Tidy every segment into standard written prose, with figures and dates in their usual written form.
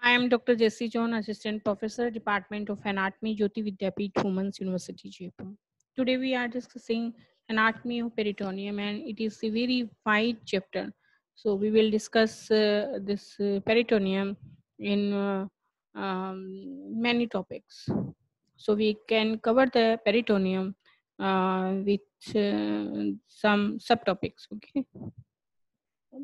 I am Dr. Jessie John, Assistant Professor, Department of Anatomy, Jyoti Vidyapeeth, Women's University, Jaipur. Today we are discussing anatomy of peritoneum, and it is a very wide chapter. So we will discuss this peritoneum in many topics. So we can cover the peritoneum with some subtopics. Okay.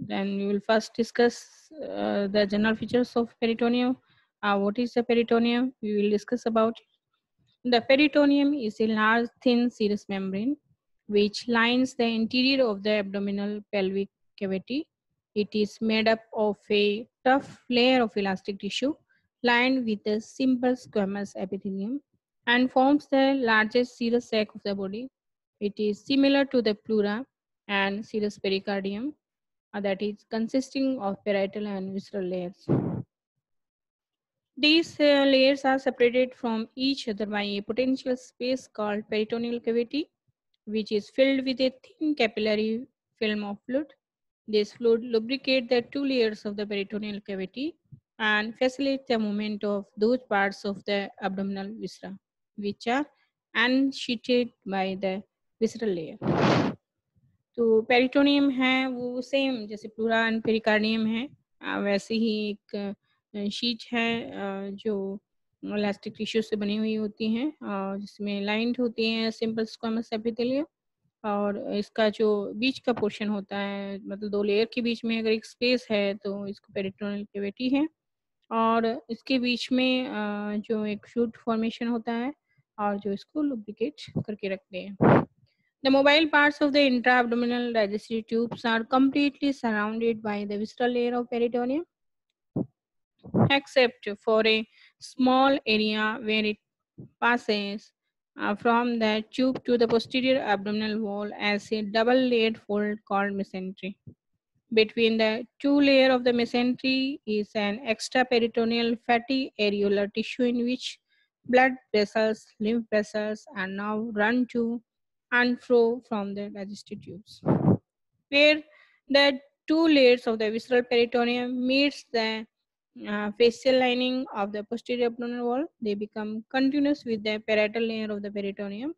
Then we will first discuss the general features of peritoneum. What is the peritoneum? We will discuss about it. The peritoneum is a large, thin serous membrane which lines the interior of the abdominal pelvic cavity. It is made up of a tough layer of elastic tissue lined with a simple squamous epithelium and forms the largest serous sac of the body. It is similar to the pleura and serous pericardium, that is consisting of parietal and visceral layers. These layers are separated from each other by a potential space called peritoneal cavity, which is filled with a thin capillary film of fluid. This fluid lubricates the two layers of the peritoneal cavity and facilitates the movement of those parts of the abdominal viscera, which are unsheathed by the visceral layer. तो peritoneum है वो same जैसे pleura and pericardium है, वैसे ही एक sheet है जो elastic tissue से बनी हुई होती हैं और जिसमें लाइंड होती हैं सिंपल स्क्वामस एपिथेलियम। और इसका जो बीच का पोर्शन होता है, मतलब दो लेयर के बीच में अगर एक स्पेस है तो इसको पेरिटोनियल कैविटी है। और इसके बीच में जो एक फ्लूइड फॉर्मेशन होता है और जो इसको लुब्रिकेट करके रखते हैं। The mobile parts of the intra-abdominal digestive tubes are completely surrounded by the visceral layer of peritoneum, except for a small area where it passes from the tube to the posterior abdominal wall as a double-layered fold called mesentery. Between the two layers of the mesentery is an extraperitoneal fatty areolar tissue in which blood vessels, lymph vessels, and nerves run to and fro from the digestive tubes. Where the two layers of the visceral peritoneum meets the facial lining of the posterior abdominal wall, they become continuous with the parietal layer of the peritoneum,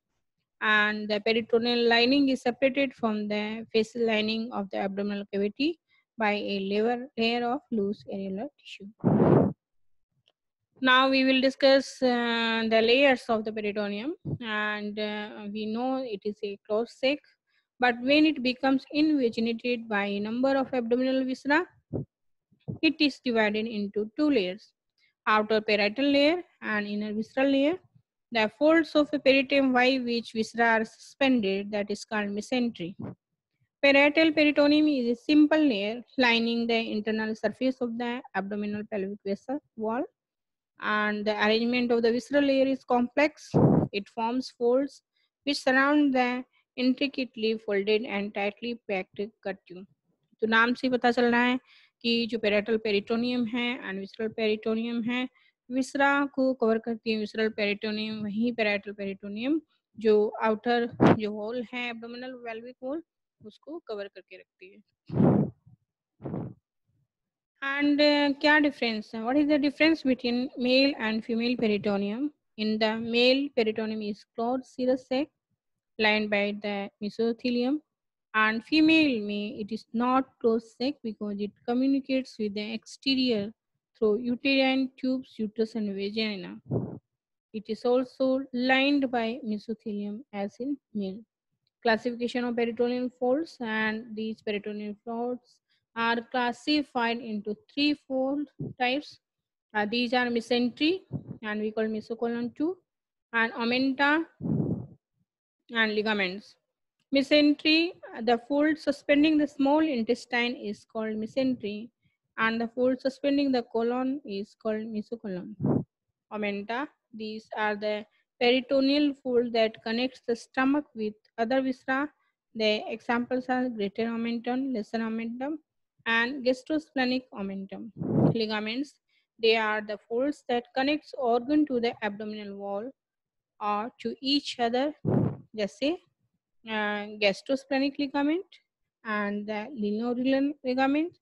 and the peritoneal lining is separated from the facial lining of the abdominal cavity by a layer of loose areolar tissue. Now we will discuss the layers of the peritoneum, and we know it is a closed sac, but when it becomes invaginated by a number of abdominal viscera, it is divided into two layers, outer parietal layer and inner visceral layer. The folds of a peritoneum by which viscera are suspended, that is called mesentery. Parietal peritoneum is a simple layer lining the internal surface of the abdominal pelvic vessel wall, and the arrangement of the visceral layer is complex. It forms folds which surround the intricately folded and tightly packed gut tube. तो नाम से पता चल रहा है कि जो parietal peritoneum है एंड विसरल पेरिटोनियम है, विसरा को कवर करती है विसरल पेरिटोनियम, वही पेराइटल पेरिटोनियम जो आउटर जो होल है एब्डोमिनल वेल्विक होल उसको कवर करके रखती है। And क्या difference है? What is the difference between male and female peritoneum? In the male peritoneum is closed serous sac lined by the mesothelium, and female may it is not closed sac because it communicates with the exterior through uterine tubes, uterus and vagina. It is also lined by mesothelium as in male. Classification of peritoneal folds, and these peritoneal folds are classified into three-fold types. These are mesentery, and we call mesocolon 2, and ommenta and ligaments. Mesentery, the fold suspending the small intestine is called mesentery, and the fold suspending the colon is called mesocolon. Ommenta, these are the peritoneal fold that connects the stomach with other viscera. The examples are greater omentum, lesser omentum, and gastrosplenic omentum. Ligaments, they are the folds that connects organ to the abdominal wall or to each other, जैसे gastrosplenic ligament and the lineorular ligament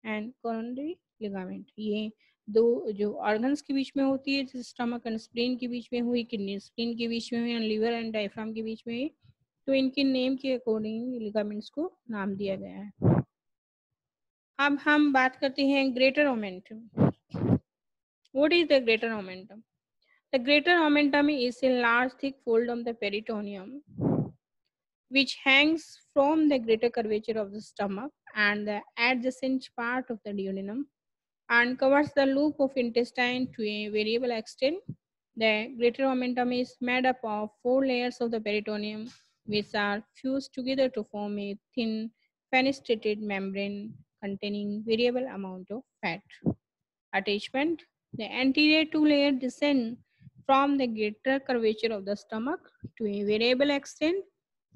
and coronary ligament. ये दो जो organs के बीच में होती है, जैसे stomach and spleen के बीच में हुई, किडनी स्प्लीन के बीच में हुई, एंड लिवर एंड डायफ्राम के बीच में हुई, तो इनके नेम के अकॉर्डिंग लिगामेंट्स को नाम दिया गया है। अब हम बात करते हैं greater omentum. What is the greater omentum? The greater omentum is a large thick fold on the peritoneum which hangs from the greater curvature of the stomach and the adjacent part of the duodenum and covers the loop of intestine to a variable extent. The greater omentum is made up of four layers of the peritoneum which are fused together to form a thin fenestrated membrane containing variable amount of fat. Attachment: the anterior two layers descend from the greater curvature of the stomach to a variable extent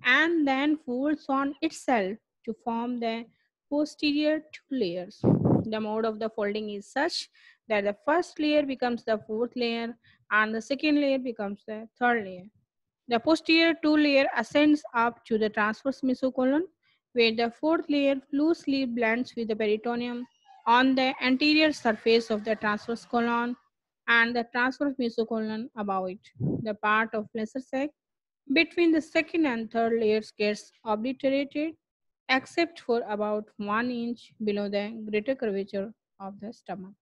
and then folds on itself to form the posterior two layers. The mode of the folding is such that the first layer becomes the fourth layer and the second layer becomes the third layer. The posterior two layer ascends up to the transverse mesocolon, where the fourth layer loosely blends with the peritoneum on the anterior surface of the transverse colon and the transverse mesocolon above it. The part of lesser sac between the second and third layers gets obliterated except for about 1 inch below the greater curvature of the stomach.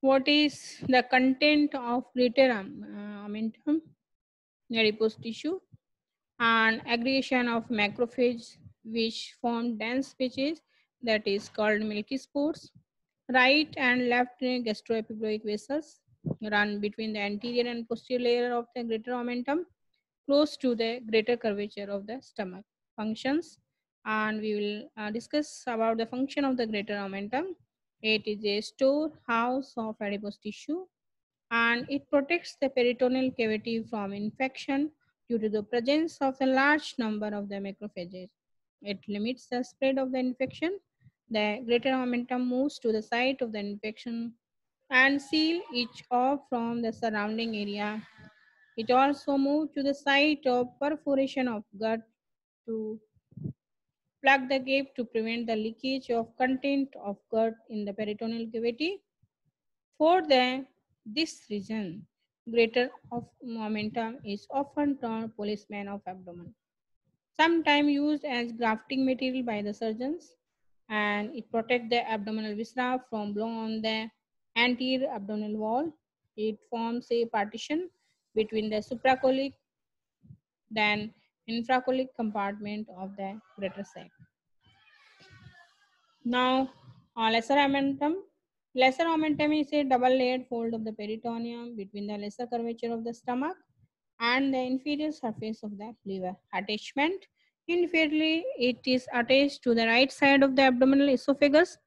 What is the content of greater omentum? Adipose tissue and aggregation of macrophages which form dense patches that is called milky spores. Right and left gastroepiploic vessels run between the anterior and posterior layer of the greater omentum close to the greater curvature of the stomach. Functions, and we will discuss about the function of the greater omentum. It is a storehouse of adipose tissue and it protects the peritoneal cavity from infection due to the presence of a large number of the macrophages. It limits the spread of the infection. The greater omentum moves to the site of the infection and seal it off from the surrounding area. It also moves to the site of perforation of gut to plug the gap to prevent the leakage of content of gut in the peritoneal cavity. For this reason, greater of momentum is often termed policeman of abdomen, sometimes used as grafting material by the surgeons, and it protects the abdominal viscera from blowing on the anterior abdominal wall. It forms a partition between the supracolic and infracolic compartment of the greater sac. Now, lesser omentum. Lesser omentum is a double-layered fold of the peritoneum between the lesser curvature of the stomach and the inferior surface of the liver. Attachment. Inferiorly, it is attached to the right side of the abdominal esophagus,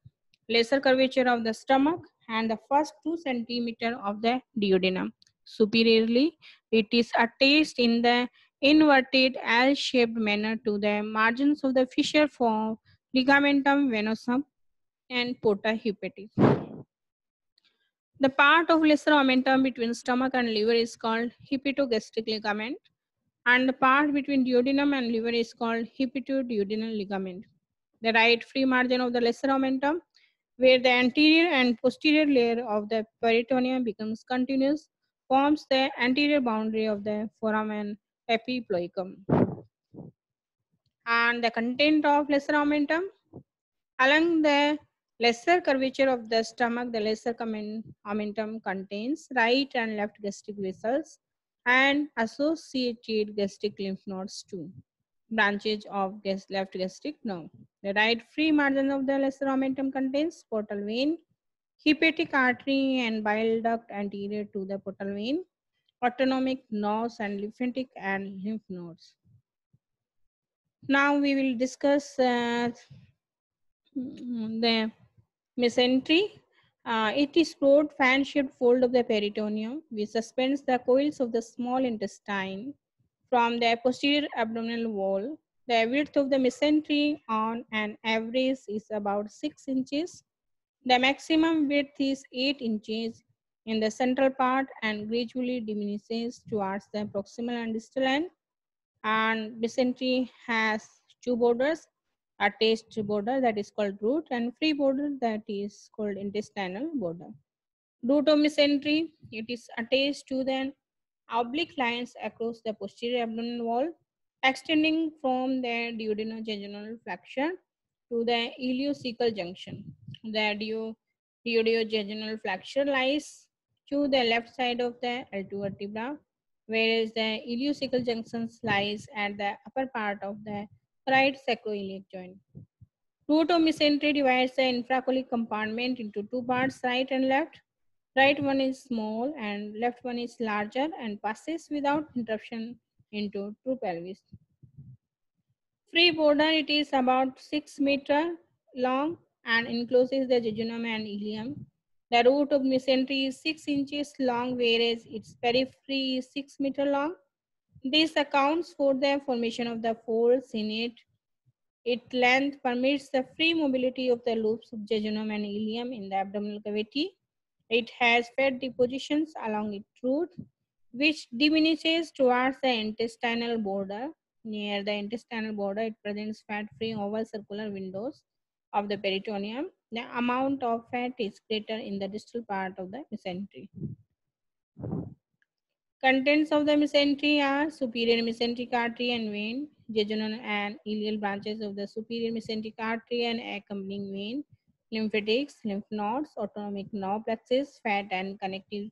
lesser curvature of the stomach, and the first 2 centimeters of the duodenum. Superiorly, it is attached in the inverted L-shaped manner to the margins of the fissure form ligamentum venosum and porta hepatis. The part of lesser omentum between stomach and liver is called hepatogastric ligament, and the part between duodenum and liver is called hepatoduodenal ligament. The right free margin of the lesser omentum, where the anterior and posterior layer of the peritoneum becomes continuous, forms the anterior boundary of the foramen epiploicum. And the content of lesser omentum: along the lesser curvature of the stomach, the lesser omentum contains right and left gastric vessels and associated gastric lymph nodes too. Branches of left gastric nerve. The right free margin of the lesser omentum contains portal vein, hepatic artery, and bile duct anterior to the portal vein, autonomic nodes, and lymphatic and lymph nodes. Now we will discuss the mesentery. It is broad fan-shaped fold of the peritoneum which suspends the coils of the small intestine from the posterior abdominal wall. The width of the mesentery on an average is about 6 inches. The maximum width is 8 inches in the central part and gradually diminishes towards the proximal and distal end. And mesentery has two borders. attached border that is called root, and free border that is called intestinal border. Root of mesentery, it is attached to the oblique lines across the posterior abdominal wall, extending from the duodenojejunal flexure to the ileocecal junction. The duodenojejunal flexure lies to the left side of the L2 vertebra, whereas the ileocecal junction lies at the upper part of the right sacroiliac joint. Root of mesentery divides the infracolic compartment into two parts, right and left. Right one is small and left one is larger and passes without interruption into true pelvis. Free border, it is about 6 meter long and encloses the jejunum and ileum. The root of mesentery is 6 inches long, whereas its periphery is 6 meter long. This accounts for the formation of the folds in it. Its length permits the free mobility of the loops of jejunum and ileum in the abdominal cavity. It has fat depositions along its root, which diminishes towards the intestinal border. Near the intestinal border, it presents fat-free oval circular windows of the peritoneum. The amount of fat is greater in the distal part of the mesentery. Contents of the mesentery are superior mesenteric artery and vein, jejunal and ileal branches of the superior mesenteric artery and accompanying vein, lymphatics, lymph nodes, autonomic nerve plexus, fat and connective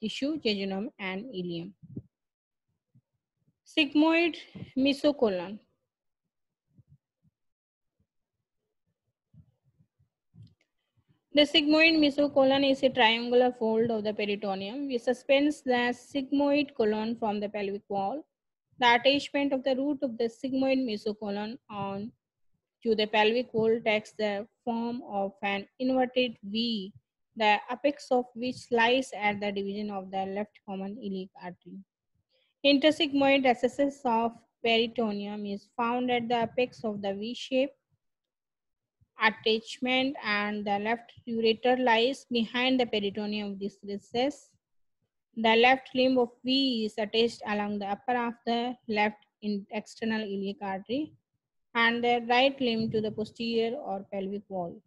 tissue, jejunum and ileum. Sigmoid mesocolon. The sigmoid mesocolon is a triangular fold of the peritoneum which suspends the sigmoid colon from the pelvic wall. The attachment of the root of the sigmoid mesocolon on to the pelvic wall takes the form of an inverted V, the apex of which lies at the division of the left common iliac artery. Intersigmoid access of peritoneum is found at the apex of the V-shaped attachment, and the left ureter lies behind the peritoneum of this recess. The left limb of V is attached along the upper of the left external iliac artery and the right limb to the posterior or pelvic wall,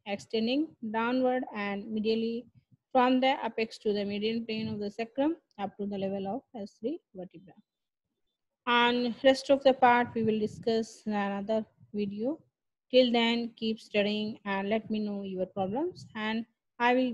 extending downward and medially from the apex to the median plane of the sacrum up to the level of S3 vertebra. And rest of the part we will discuss in another video. Till then, keep studying and let me know your problems, and I will